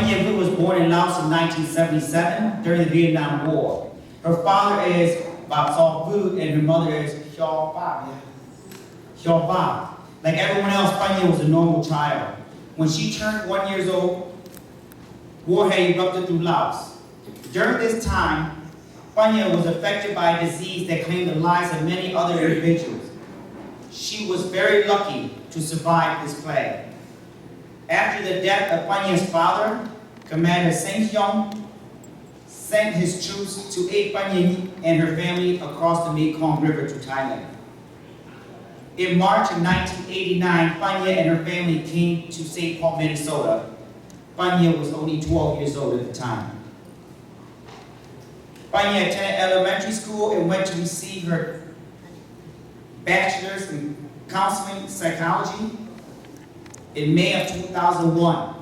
Nhia Vue was born in Laos in 1977 during the Vietnam War. Her father is Pa Nhia Vue and her mother is Xiong Pa. Like everyone else, Pa Nhia was a normal child. When she turned 1 year old, war had erupted through Laos. During this time, Pa Nhia was affected by a disease that claimed the lives of many other individuals. She was very lucky to survive this plague. After the death of Pa Nhia's father, Commander Xiong sent his troops to aid Pa Nhia and her family across the Mekong River to Thailand. In March of 1989, Pa Nhia and her family came to St. Paul, Minnesota. Pa Nhia was only 12 years old at the time. Pa Nhia attended elementary school and went to receive her bachelor's in counseling psychology in May of 2001.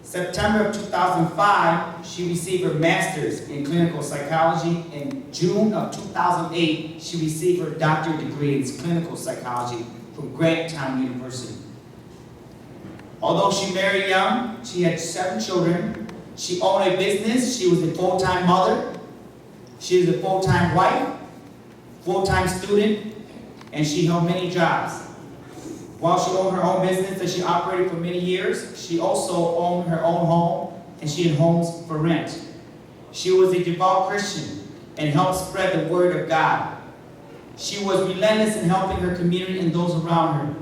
September of 2005, she received her master's in clinical psychology. In June of 2008, she received her doctorate degree in clinical psychology from Thaum University. Although she married young, she had 7 children. She owned a business. She was a full-time mother. She was a full-time wife, full-time student, and she held many jobs. While she owned her own business that she operated for many years, she also owned her own home, and she had homes for rent. She was a devout Christian and helped spread the word of God. She was relentless in helping her community and those around her.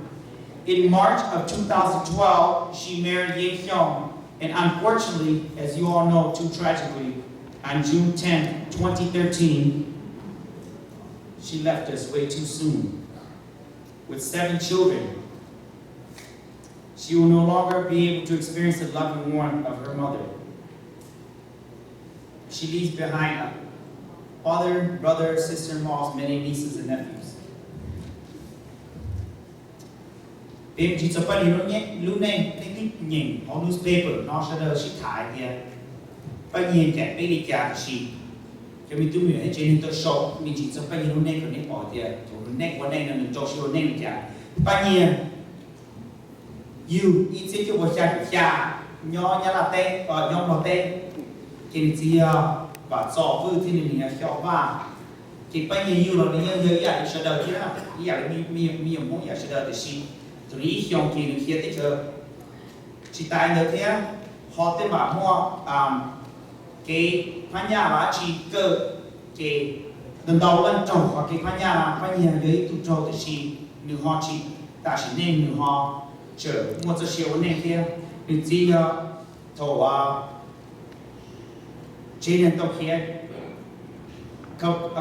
In March of 2012, she married Nyeem Xiong, and unfortunately, as you all know, too tragically, on June 10, 2013, she left us way too soon. With 7 children, she will no longer be able to experience the love and warmth of her mother. She leaves behind a father, brother, sister-in-laws, many nieces and nephews. Em chỉ cho bạn lúc này thích nhìn họ newspaper nó sẽ đợi chị thái kia. Bạn nhìn kẻ bây đi cả chị. Cho mình tụi mình ở trên tôi show mình chỉ cho bạn nhìn lúc này còn nét bỏ tiền, rồi nét qua đây là mình cho chị nét mình cả. Bạn nhìn you ít sẽ cho bộ cha nhỏ nhá là tên nhỏ là tên cái gì và cho vui thì mình là cho ba thì bạn nhìn you là mình nhớ vậy sẽ đợi chứ nào vậy mi muốn vậy sẽ đợi thì xin rồi ý Xiong kia được kia tới chờ chỉ tại nhớ thế họ tới mà mua cái Panhia và chỉ cơ cái lần đầu lần trồng hoặc cái Panhia với tụi trâu thì chỉ nếu họ chỉ ta chỉ nên nếu họ chờ mua cho siêu nên kia nếu chỉ thầu trên nền tàu kia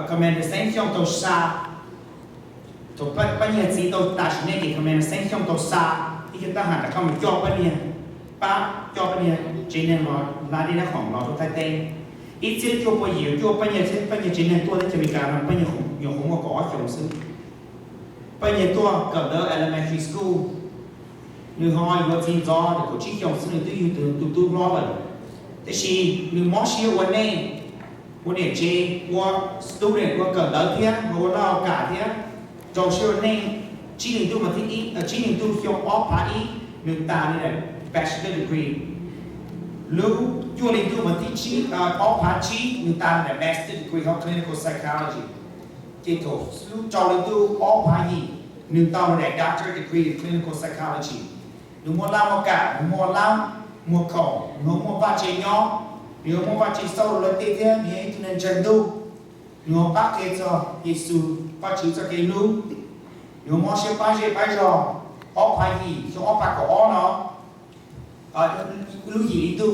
Commander Xiong tàu xa tàu Panhia chỉ tàu ta chỉ nên cái Commander Xiong tàu xa thì chúng ta hẳn là không cho Panhia cho Panhia trên nền nó là đi raของเราทุกท่านít sẽ cho bao nhiêu cho Panhia trên nền tôi đã chuẩn bị cả là Panhia nhiều không có chồng sinh Panhia tôi cầm đỡ elementary school nếu hỏi có gì do để có chiếc chồng sinh từ từ lo vậy thế thì nếu mót siêuวันนี้เจว่า student ว่าcầm đỡ thếว่าเราcả thế trong siêu này chỉ nên tu mà thích chỉ nên tu Xiong off phá ý nếu ta này là bachelor degree lúc you need to teach all party người ta là master degree of clinical psychology kết thúc lúc cho lên tu all party người ta là doctor degree in clinical psychology nếu muốn làm một cả mua làm mua khẩu nếu muốn phát triển nhỏ nếu muốn phát triển sâu là tiếp theo thì nên chân tu nếu bác thế cho Giêsu phát triển cho cái lúc nếu muốn sẽ phát triển phải rồi all party cho all party của all nó lúc gì đi tu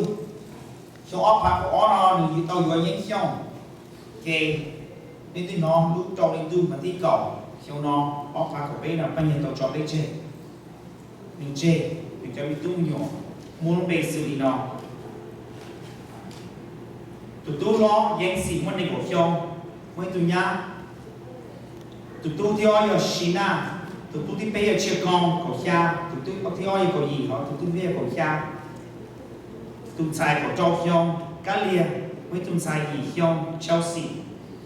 cho ốp phá của nó thì tôi gọi những xong kê nên tôi nó lúc cho lên tu mà tí cầu cho nó ốp phá của bé là bao nhiêu tôi cho bé chê mình cho bé tu nhỏ muốn bé xử lý nó tụi tu nó danh sĩ môn này của xong mấy tụi nhá tụi tu theo ở Sina tụi tu đi bé ở chia con của cha tụi tu theo ở của gì họ tụi tu về của cha tụi sai của Châu Xiong, cá lia với tụi sai gì Xiong, Chelsea,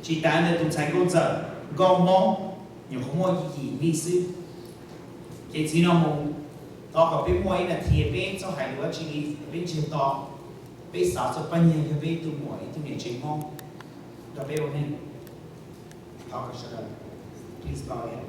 chỉ tại là tụi sai câu giờ, gom mong, nhiều không có gì vì sư, cái gì nó mong, có cái môi là thiệp bên cho hai đứa chỉ đi bên chiều to bên sáu cho bao nhiêu cái bên tu mồi tu miền chính mong đó bên ôn nên có cái sự please go ahead.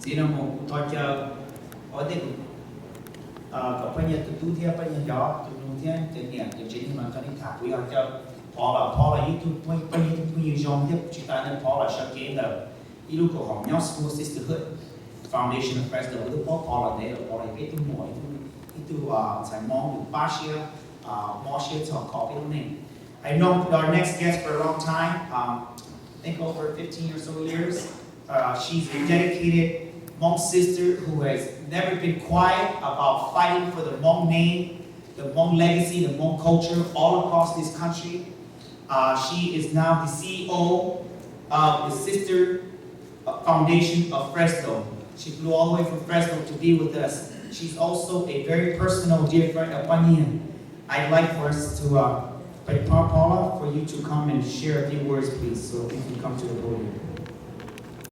Chỉ là một thôi chờ ở đây có bao nhiêu tu theo bao nhiêu đó tu nuôi theo tự nhiên tự nhiên mà cái này thả quý ông cho Paul là YouTube bao nhiêu tu nhiều dòng tiếp chúng ta nên Paul là sáng kiến là ý lúc của họ nhau school sisterhood foundation of Fresno với Paul là đây là Paul là cái tu mỗi tu giải mong được Panhia Panhia cho có cái này. I know our next guest for a long time, I think over 15 or so years. She's a dedicated Hmong sister who has never been quiet about fighting for the Hmong name, the Hmong legacy, the Hmong culture all across this country. She is now the CEO of the Sister Foundation of Fresno. She flew all the way from Fresno to be with us. She's also a very personal dear friend of Panhia. I'd like for us to, Paula, for you to come and share a few words, please, so you can come to the podium.